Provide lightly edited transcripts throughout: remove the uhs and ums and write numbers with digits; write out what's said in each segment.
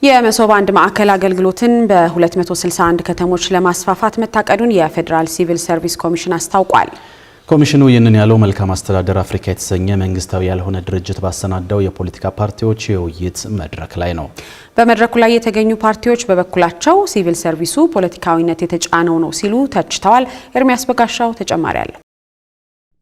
የመሶብ አንድ ማዕከል አገልግሎትን በ261 ከተሞች ለማስፋፋት መታቀዱን የፌዴራል ሲቪል ሰርቪስ ኮሚሽን አስታውቋል። ኮሚሽኑ ይህንን ያለው መልካም አስተዳደር አፍሪካ የተሰኘ መንግስታዊ ያልሆነ ድርጅት ባሰናዳው የፖለቲካ ፓርቲዎች የውይይት መድረክ ላይ ነው። በመድረኩ ላይ የተገኙ ፓርቲዎች በበኩላቸው ሲቪል ሰርቪሱ ፖለቲካዊነት የተጫነው ነው ሲሉ ተችተዋል። ኤርሚያስ በጋሻው ተጨማሪ አለው።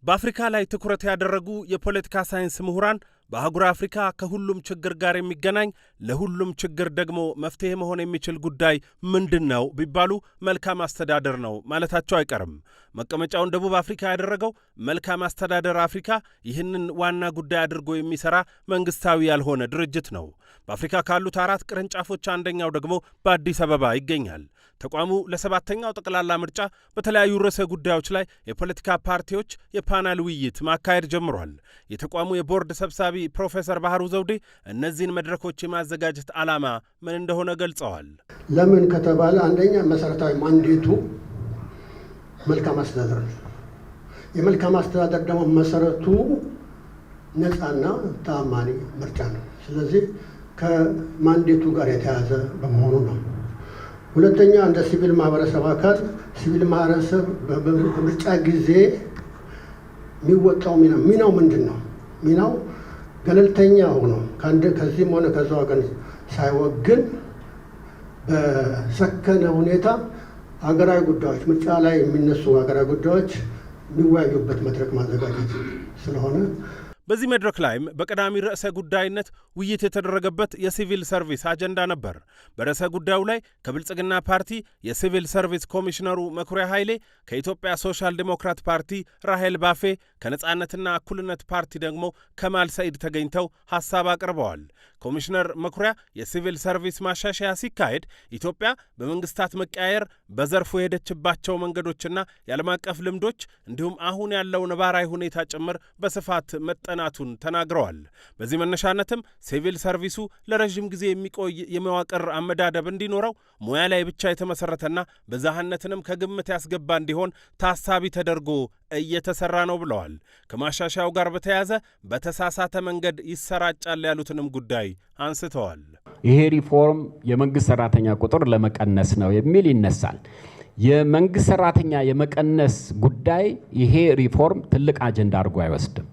በአፍሪካ ላይ ትኩረት ያደረጉ የፖለቲካ ሳይንስ ምሁራን በአህጉር አፍሪካ ከሁሉም ችግር ጋር የሚገናኝ ለሁሉም ችግር ደግሞ መፍትሄ መሆን የሚችል ጉዳይ ምንድነው ቢባሉ መልካም አስተዳደር ነው ማለታቸው አይቀርም። መቀመጫውን ደቡብ አፍሪካ ያደረገው መልካም አስተዳደር አፍሪካ ይህንን ዋና ጉዳይ አድርጎ የሚሰራ መንግስታዊ ያልሆነ ድርጅት ነው። በአፍሪካ ካሉት 4 ቅርንጫፎች አንደኛው ደግሞ በአዲስ አበባ ይገኛል። ተቋሙ ለ7ኛው ጠቅላላ ምርጫ በተለያዩ ርዕሰ ጉዳዮች ላይ የፖለቲካ ፓርቲዎች የፓናል ውይይት ማካሄድ ጀምሯል። የተቋሙ የቦርድ ሰብሳቢ ፕሮፌሰር ባህሩ ዘውዴ እነዚህን መድረኮች የማዘጋጀት ዓላማ ምን እንደሆነ ገልጸዋል። ለምን ከተባለ አንደኛ መሰረታዊ ማንዴቱ መልካም አስተዳደር ነው። የመልካም አስተዳደር ደግሞ መሰረቱ ነፃና ተአማኒ ምርጫ ነው። ስለዚህ ከማንዴቱ ጋር የተያያዘ በመሆኑ ነው። ሁለተኛ እንደ ሲቪል ማህበረሰብ አካል ሲቪል ማህበረሰብ በምርጫ ጊዜ የሚወጣው ሚናው ምንድን ነው? ሚናው ገለልተኛ ሆኖ ከዚህም ሆነ ከዛ ወገን ሳይወግን በሰከነ ሁኔታ ሀገራዊ ጉዳዮች ምርጫ ላይ የሚነሱ ሀገራዊ ጉዳዮች የሚወያዩበት መድረክ ማዘጋጀት ስለሆነ በዚህ መድረክ ላይም በቀዳሚ ርዕሰ ጉዳይነት ውይይት የተደረገበት የሲቪል ሰርቪስ አጀንዳ ነበር። በርዕሰ ጉዳዩ ላይ ከብልጽግና ፓርቲ የሲቪል ሰርቪስ ኮሚሽነሩ መኩሪያ ኃይሌ፣ ከኢትዮጵያ ሶሻል ዲሞክራት ፓርቲ ራሄል ባፌ፣ ከነጻነትና እኩልነት ፓርቲ ደግሞ ከማል ሰኢድ ተገኝተው ሐሳብ አቅርበዋል። ኮሚሽነር መኩሪያ የሲቪል ሰርቪስ ማሻሻያ ሲካሄድ ኢትዮጵያ በመንግስታት መቀያየር በዘርፉ የሄደችባቸው መንገዶችና የዓለም አቀፍ ልምዶች እንዲሁም አሁን ያለው ነባራዊ ሁኔታ ጭምር በስፋት መጠናቱን ተናግረዋል። በዚህ መነሻነትም ሲቪል ሰርቪሱ ለረዥም ጊዜ የሚቆይ የመዋቅር አመዳደብ እንዲኖረው ሙያ ላይ ብቻ የተመሰረተና ብዝሃነትንም ከግምት ያስገባ እንዲሆን ታሳቢ ተደርጎ እየተሰራ ነው ብለዋል። ከማሻሻያው ጋር በተያያዘ በተሳሳተ መንገድ ይሰራጫል ያሉትንም ጉዳይ አንስተዋል። ይሄ ሪፎርም የመንግስት ሰራተኛ ቁጥር ለመቀነስ ነው የሚል ይነሳል። የመንግስት ሰራተኛ የመቀነስ ጉዳይ ይሄ ሪፎርም ትልቅ አጀንዳ አድርጎ አይወስድም።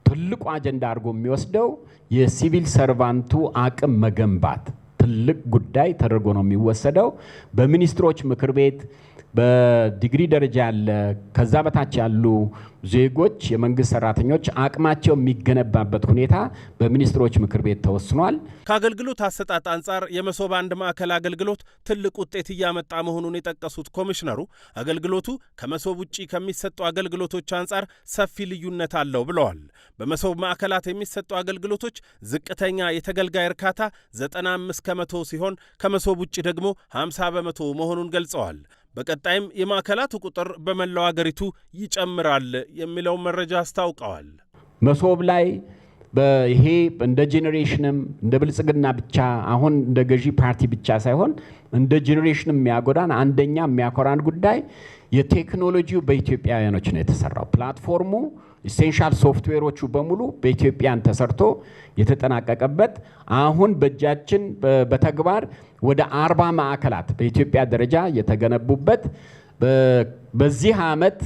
ትልቁ አጀንዳ አድርጎ የሚወስደው የሲቪል ሰርቫንቱ አቅም መገንባት ትልቅ ጉዳይ ተደርጎ ነው የሚወሰደው። በሚኒስትሮች ምክር ቤት በዲግሪ ደረጃ ያለ ከዛ በታች ያሉ ዜጎች የመንግስት ሰራተኞች አቅማቸው የሚገነባበት ሁኔታ በሚኒስትሮች ምክር ቤት ተወስኗል። ከአገልግሎት አሰጣጥ አንጻር የመሶብ አንድ ማዕከል አገልግሎት ትልቅ ውጤት እያመጣ መሆኑን የጠቀሱት ኮሚሽነሩ አገልግሎቱ ከመሶብ ውጪ ከሚሰጡ አገልግሎቶች አንጻር ሰፊ ልዩነት አለው ብለዋል። በመሶብ ማዕከላት የሚሰጡ አገልግሎቶች ዝቅተኛ የተገልጋይ እርካታ 95 ከመቶ ሲሆን ከመሶብ ውጪ ደግሞ 50 በመቶ መሆኑን ገልጸዋል። በቀጣይም የማዕከላቱ ቁጥር በመላው አገሪቱ ይጨምራል የሚለው መረጃ አስታውቀዋል። መሶብ ላይ ይሄ እንደ ጄኔሬሽንም እንደ ብልጽግና ብቻ አሁን እንደ ገዢ ፓርቲ ብቻ ሳይሆን እንደ ጄኔሬሽንም የሚያጎዳን አንደኛ የሚያኮራን ጉዳይ የቴክኖሎጂው በኢትዮጵያውያኖች ነው የተሰራው። ፕላትፎርሙ ኢሴንሻል ሶፍትዌሮቹ በሙሉ በኢትዮጵያን ተሰርቶ የተጠናቀቀበት አሁን በእጃችን በተግባር ወደ 40 ማዕከላት በኢትዮጵያ ደረጃ የተገነቡበት በዚህ ዓመት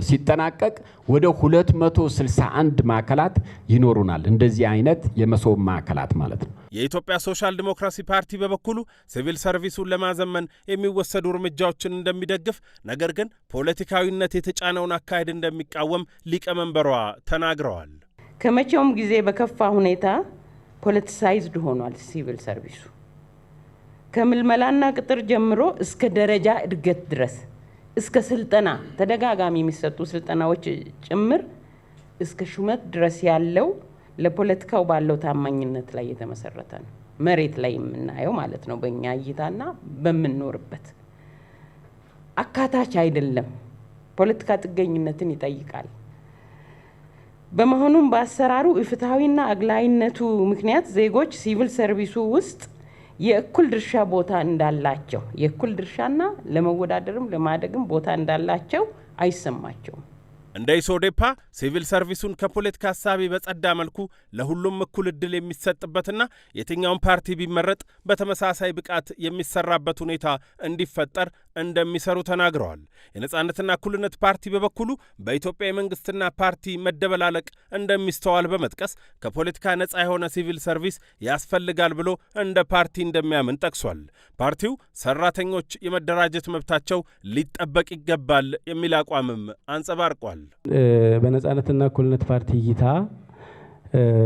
ሲጠናቀቅ ወደ 261 ማዕከላት ይኖሩናል። እንደዚህ አይነት የመሶብ ማዕከላት ማለት ነው። የኢትዮጵያ ሶሻል ዲሞክራሲ ፓርቲ በበኩሉ ሲቪል ሰርቪሱን ለማዘመን የሚወሰዱ እርምጃዎችን እንደሚደግፍ፣ ነገር ግን ፖለቲካዊነት የተጫነውን አካሄድ እንደሚቃወም ሊቀመንበሯ ተናግረዋል። ከመቼውም ጊዜ በከፋ ሁኔታ ፖለቲሳይዝድ ሆኗል ሲቪል ሰርቪሱ። ከምልመላና ቅጥር ጀምሮ እስከ ደረጃ እድገት ድረስ እስከ ስልጠና ተደጋጋሚ የሚሰጡ ስልጠናዎች ጭምር እስከ ሹመት ድረስ ያለው ለፖለቲካው ባለው ታማኝነት ላይ የተመሰረተ ነው። መሬት ላይ የምናየው ማለት ነው። በእኛ እይታና በምንኖርበት አካታች አይደለም። ፖለቲካ ጥገኝነትን ይጠይቃል። በመሆኑም በአሰራሩ ኢፍትሐዊና አግላይነቱ ምክንያት ዜጎች ሲቪል ሰርቪሱ ውስጥ የእኩል ድርሻ ቦታ እንዳላቸው የእኩል ድርሻና ለመወዳደርም ለማደግም ቦታ እንዳላቸው አይሰማቸውም። እንደ ኢሶዴፓ ሲቪል ሰርቪሱን ከፖለቲካ ሀሳቢ በጸዳ መልኩ ለሁሉም እኩል ዕድል የሚሰጥበትና የትኛውን ፓርቲ ቢመረጥ በተመሳሳይ ብቃት የሚሰራበት ሁኔታ እንዲፈጠር እንደሚሰሩ ተናግረዋል። የነጻነትና እኩልነት ፓርቲ በበኩሉ በኢትዮጵያ የመንግስትና ፓርቲ መደበላለቅ እንደሚስተዋል በመጥቀስ ከፖለቲካ ነጻ የሆነ ሲቪል ሰርቪስ ያስፈልጋል ብሎ እንደ ፓርቲ እንደሚያምን ጠቅሷል። ፓርቲው ሰራተኞች የመደራጀት መብታቸው ሊጠበቅ ይገባል የሚል አቋምም አንጸባርቋል። በነጻነትና እኩልነት ፓርቲ እይታ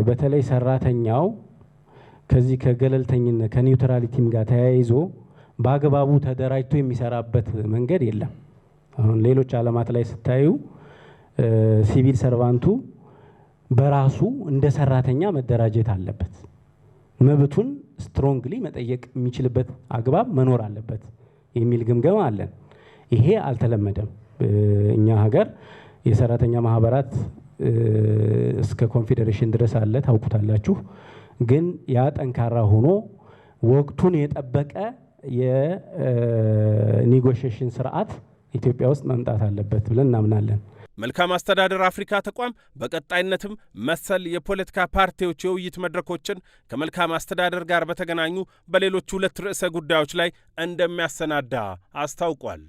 በተለይ ሰራተኛው ከዚህ ከገለልተኝነት ከኒውትራሊቲም ጋር ተያይዞ በአግባቡ ተደራጅቶ የሚሰራበት መንገድ የለም። አሁን ሌሎች ዓለማት ላይ ስታዩ ሲቪል ሰርቫንቱ በራሱ እንደ ሰራተኛ መደራጀት አለበት። መብቱን ስትሮንግሊ መጠየቅ የሚችልበት አግባብ መኖር አለበት የሚል ግምገማ አለን። ይሄ አልተለመደም። እኛ ሀገር የሰራተኛ ማህበራት እስከ ኮንፌዴሬሽን ድረስ አለ፣ ታውቁታላችሁ። ግን ያ ጠንካራ ሆኖ ወቅቱን የጠበቀ የኔጎሽዬሽን ስርዓት ኢትዮጵያ ውስጥ መምጣት አለበት ብለን እናምናለን። መልካም አስተዳደር አፍሪካ ተቋም በቀጣይነትም መሰል የፖለቲካ ፓርቲዎች የውይይት መድረኮችን ከመልካም አስተዳደር ጋር በተገናኙ በሌሎች 2 ርዕሰ ጉዳዮች ላይ እንደሚያሰናዳ አስታውቋል።